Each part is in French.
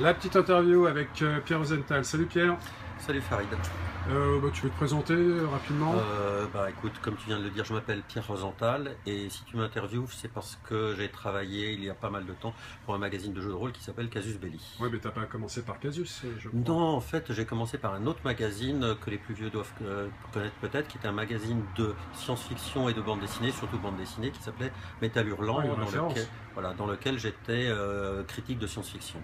La petite interview avec Pierre Rosenthal. Salut Pierre. Salut Farid. Tu veux te présenter rapidement? Écoute, comme tu viens de le dire, je m'appelle Pierre Rosenthal et si tu m'interviews, c'est parce que j'ai travaillé il y a pas mal de temps pour un magazine de jeux de rôle qui s'appelle Casus Belli. Ouais, mais t'as pas commencé par Casus, je crois. Non, en fait, j'ai commencé par un autre magazine que les plus vieux doivent connaître peut-être, qui était un magazine de science-fiction et de bande dessinée, surtout bande dessinée, qui s'appelait Métal Hurlant, dans lequel j'étais critique de science-fiction.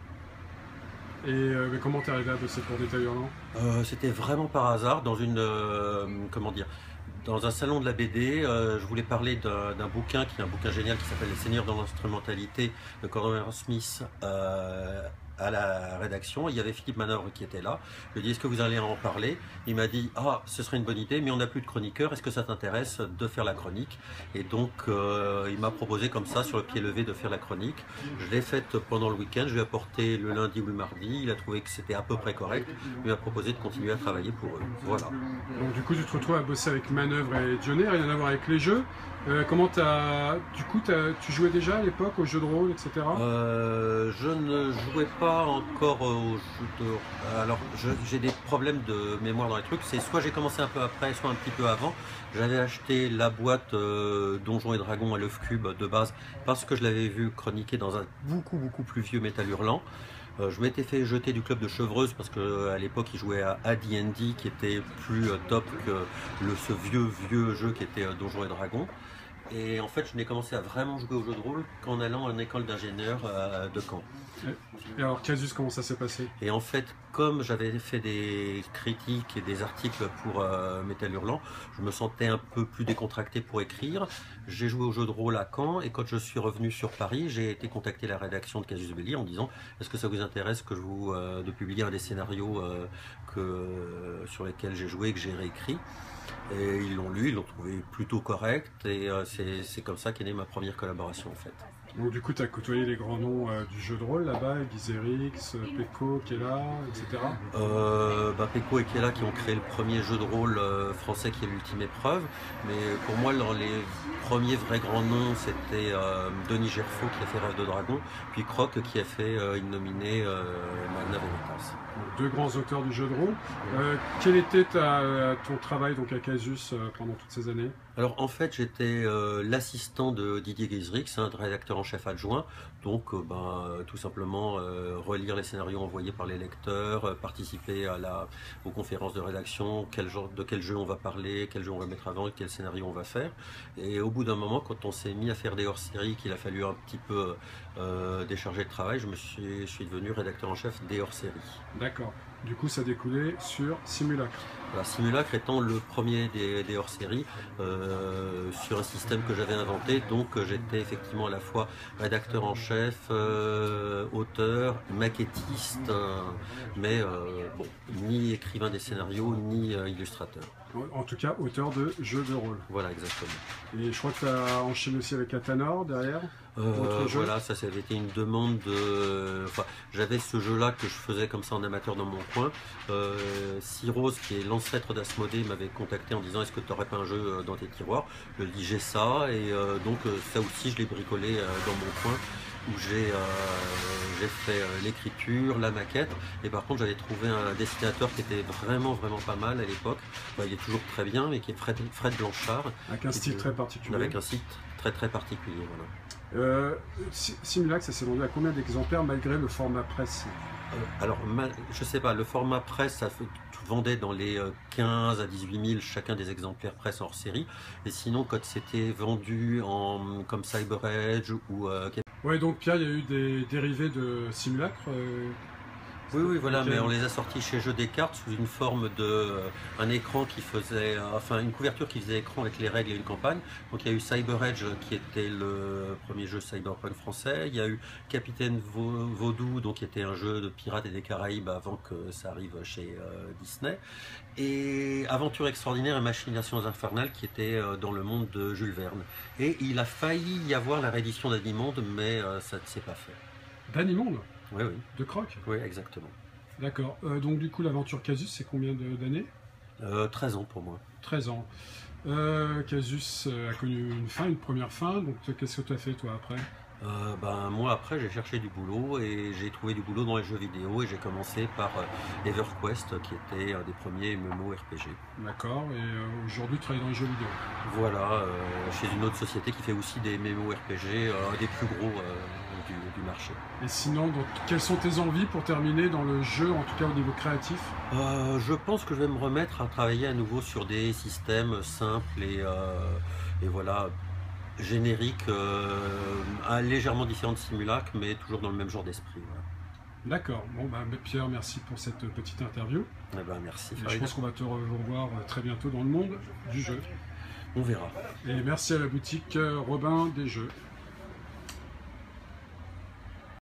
Et comment t'es arrivé à bosser pour Métal Hurlant? C'était vraiment par hasard dans une dans un salon de la BD. Je voulais parler d'un bouquin qui est un bouquin génial qui s'appelle Les Seigneurs de l'instrumentalité de Cornelius Smith à la rédaction. Il y avait Philippe Manœuvre qui était là. Je lui ai dit: est-ce que vous allez en parler? Il m'a dit: ah, ce serait une bonne idée, mais on n'a plus de chroniqueur, est-ce que ça t'intéresse de faire la chronique? Et donc il m'a proposé comme ça sur le pied levé de faire la chronique. Je l'ai faite pendant le week-end, je lui ai apporté le lundi ou le mardi, il a trouvé que c'était à peu près correct, il m'a proposé de continuer à travailler pour eux. Voilà. Donc du coup tu te retrouves à bosser avec Manœuvre et Dionnet, rien à voir avec les jeux. Tu jouais déjà à l'époque aux jeux de rôle, etc. Je ne jouais pas encore aux jeux de... Alors j'ai des problèmes de mémoire dans les trucs, c'est soit j'ai commencé un peu après, soit un petit peu avant. J'avais acheté la boîte Donjons et Dragons à l'œuf cube de base parce que je l'avais vu chroniquer dans un beaucoup plus vieux Métal Hurlant. Je m'étais fait jeter du club de Chevreuse parce qu'à l'époque il jouait à D&D qui était plus top que ce vieux jeu qui était Donjons et Dragons. Et en fait, je n'ai commencé à vraiment jouer aux jeux de rôle qu'en allant en école d'ingénieur de Caen. Et alors, Casus, comment ça s'est passé? Et en fait, comme j'avais fait des critiques et des articles pour Métal Hurlant, je me sentais un peu plus décontracté pour écrire. J'ai joué aux jeux de rôle à Caen et quand je suis revenu sur Paris, j'ai été contacter la rédaction de Casus Belli en disant: est-ce que ça vous intéresse que de publier un des scénarios sur lesquels j'ai joué et que j'ai réécrit? Et ils l'ont lu, ils l'ont trouvé plutôt correct et c'est comme ça qu'est née ma première collaboration en fait. Donc du coup tu as côtoyé les grands noms du jeu de rôle là-bas, Gizerix, Peko, Kella, etc. Peko et Kella qui ont créé le premier jeu de rôle français qui est l'Ultime Épreuve, mais pour moi les premiers vrais grands noms c'était Denis Gerfaux qui a fait Rêve de Dragon, puis Croc qui a fait Innominé Magna Veritas. Deux grands auteurs du jeu de rôle. Quel était ton travail donc à Casus pendant toutes ces années? Alors en fait j'étais l'assistant de Didier Gizerix, un rédacteur en chef adjoint, donc tout simplement relire les scénarios envoyés par les lecteurs, participer aux conférences de rédaction, de quel jeu on va parler, quel jeu on va mettre avant, quel scénario on va faire. Et au bout d'un moment, quand on s'est mis à faire des hors-séries, qu'il a fallu un petit peu décharger de travail, je suis devenu rédacteur en chef des hors-séries. D'accord. Du coup, ça découlait sur Simulacre. Alors, Simulacre étant le premier des hors-séries sur un système que j'avais inventé, donc j'étais effectivement à la fois rédacteur en chef, auteur, maquettiste, mais ni écrivain des scénarios, ni illustrateur. En tout cas, auteur de jeux de rôle. Voilà, exactement. Et je crois que tu as enchaîné aussi avec Athanor derrière. Voilà, ça avait été une demande de... j'avais ce jeu-là que je faisais comme ça en amateur dans mon coin. Cyrose, qui est l'ancêtre d'Asmodée, m'avait contacté en disant: est-ce que tu n'aurais pas un jeu dans tes tiroirs? Je lui ai dit: j'ai ça, et donc ça aussi je l'ai bricolé dans mon coin, où j'ai fait l'écriture, la maquette, et par contre j'avais trouvé un dessinateur qui était vraiment pas mal à l'époque. Il est toujours très bien, mais qui est Fred Blanchard. Avec un style très particulier. Avec un site très particulier, voilà. Simulacre, ça s'est vendu à combien d'exemplaires malgré le format presse? Je sais pas, le format presse, ça vendait dans les 15 à 18 000 chacun des exemplaires presse hors série. Et sinon, quand c'était vendu comme Cyber Edge ou... Ouais, donc Pierre, il y a eu des dérivés de Simulacre Oui, voilà, mais on les a sortis chez Jeux des Cartes sous une forme un écran qui faisait, une couverture qui faisait écran avec les règles et une campagne. Donc il y a eu Cyber Edge qui était le premier jeu cyberpunk français. Il y a eu Capitaine Vaudou, donc qui était un jeu de pirates et des Caraïbes avant que ça arrive chez Disney. Et Aventure extraordinaire et Machinations infernales qui était dans le monde de Jules Verne. Et il a failli y avoir la réédition d'Animonde, mais ça ne s'est pas fait. D'Animonde? Oui. De Croc? Oui, exactement. D'accord. Donc du coup, l'aventure Casus, c'est combien d'années? 13 ans pour moi. 13 ans. Casus a connu une première fin. Donc qu'est-ce que tu as fait toi après? Moi après j'ai cherché du boulot et j'ai trouvé du boulot dans les jeux vidéo et j'ai commencé par EverQuest qui était un des premiers MMORPG. D'accord, et aujourd'hui tu travailles dans les jeux vidéo. Voilà, chez une autre société qui fait aussi des MMORPG, un des plus gros du marché. Et sinon, donc, quelles sont tes envies pour terminer dans le jeu, en tout cas au niveau créatif? Je pense que je vais me remettre à travailler à nouveau sur des systèmes simples et voilà, génériques, légèrement différents de Simulacre, mais toujours dans le même genre d'esprit. Voilà. D'accord, bon bah Pierre, merci pour cette petite interview. Eh ben, merci. Et je pense qu'on va te revoir très bientôt dans le monde du jeu. On verra. Et merci à la boutique Robin des Jeux.